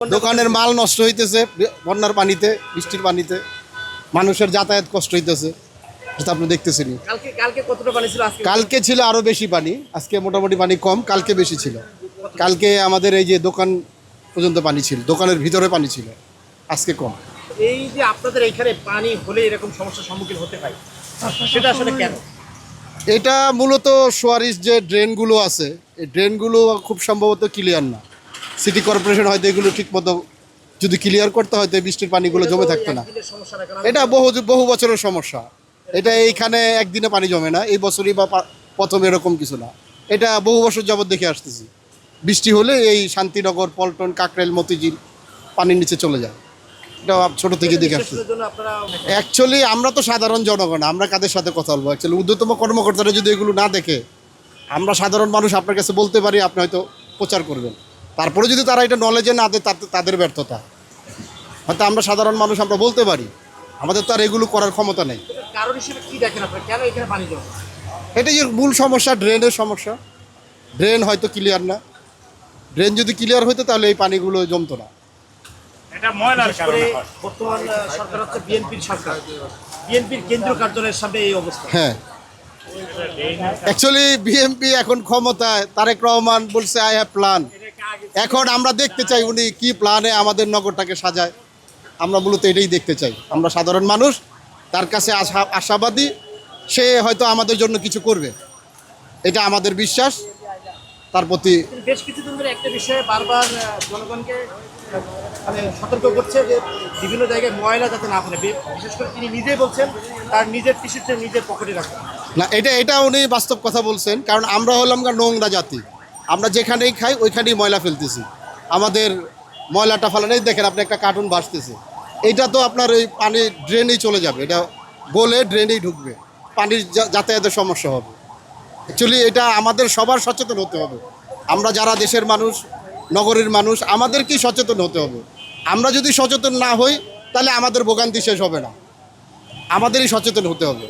দোকানের মাল নষ্ট হইতেছে বন্যার পানিতে, বৃষ্টির পানিতে মানুষের যাতায়াত কষ্ট হইতেছে, সেটা আপনি দেখতেছেনই। কালকে কতটা পানি ছিল? কালকে ছিল আরো বেশি পানি, আজকে মোটামুটি পানি কম, কালকে বেশি ছিল। কালকে আমাদের এই যে দোকান পর্যন্ত পানি ছিল, দোকানের ভিতরে পানি ছিল, আজকে কম। এই যে আপনাদের এইখানে পানি হলে এরকম সমস্যার সম্মুখীন হতে হয়, সেটা আসলে কেন? এটা মূলত সোয়ারিশ যে ড্রেনগুলো আছে, এই ড্রেনগুলো খুব সম্ভবত ক্লিয়ার না। সিটি কর্পোরেশন হয়তো এগুলো ঠিক মতো যদি ক্লিয়ার করতে হয়তো বৃষ্টির পানিগুলো জমে থাকতো না। একদিনের সমস্যা না, কারণ এটা বহু বছরের সমস্যা। এটা এইখানে একদিনে পানি জমে না, এই বছরই বা প্রথম এরকম কিছু না। এটা বহু বছর যাবৎ দেখে আসতেছি, বৃষ্টি হলে এই শান্তিনগর, পল্টন, কাকরাইল, মতিঝিল পানির নিচে চলে যায়। এটা ছোট থেকে দেখে আসতেছি। বিশেষের জন্য আপনারা অ্যাকচুয়ালি আমরা তো সাধারণ জনগণ, আমরা কাদের সাথে কথা বলবো? অ্যাকচুয়ালি ঊর্ধ্বতম কর্মকর্তারা যদি এগুলো না দেখে, আমরা সাধারণ মানুষ আপনার কাছে বলতে পারি, আপনি হয়তো প্রচার করবেন। তারপরে যদি তারা এটা নলেজে না দেয়, তাদের ব্যর্থতা। হয়তো আমরা সাধারণ মানুষ আমরা বলতে পারি, আমাদের তো আর এগুলো করার ক্ষমতা নেই। কারণ হিসেবে কি দেখেন আপনারা, কেন এখানে পানি জমে? এটাই যে মূল সমস্যা, ড্রেনের সমস্যা। ড্রেন হয়তো ক্লিয়ার না, ড্রেন যদি ক্লিয়ার হতো তাহলে এই পানিগুলো জমতো না। এটা ময়লার কারণে হয়। বর্তমান সরকার হচ্ছে বিএনপির সরকার, বিএনপির কেন্দ্রীয় কার্যালয়ের সামনে এই অবস্থা। হ্যাঁ, অ্যাকচুয়ালি বিএনপি এখন ক্ষমতায়, তারেক রহমান বলছে আই হ্যাভ প্ল্যান। এখন আমরা দেখতে চাই উনি কি প্ল্যানে আমাদের নগরটাকে সাজায়। আমরা মূলত এটাই দেখতে চাই। আমরা সাধারণ মানুষ, তার কাছে আশাবাদী, সে হয়তো আমাদের জন্য কিছু করবে, এটা আমাদের বিশ্বাস তার প্রতি। বেশ কিছুদিন ধরে একটা বিষয়ে বারবার জনগণকে মানে সতর্ক করছে যে বিভিন্ন জায়গায় ময়লা যাতে না ফেলে। বিশেষ করে তিনি নিজেই বলছেন তার নিজের টিস্যুতে নিজের পকেটে রাখেন। না, এটা উনি বাস্তব কথা বলছেন, কারণ আমরা হলাম নোংরা জাতি। আমরা যেখানেই খাই ওইখানেই ময়লা ফেলতেছি, আমাদের ময়লাটা ফেলানেই দেখেন আপনি একটা কার্টুন ভাসতেছে, এইটা তো আপনার ওই পানি ড্রেনেই চলে যাবে, এটা গলে ড্রেনেই ঢুকবে, পানির যাতায়াতের সমস্যা হবে। অ্যাকচুয়ালি এটা আমাদের সবার সচেতন হতে হবে। আমরা যারা দেশের মানুষ, নগরের মানুষ, আমাদেরকেই সচেতন হতে হবে। আমরা যদি সচেতন না হই তাহলে আমাদের ভোগান্তি শেষ হবে না, আমাদেরই সচেতন হতে হবে।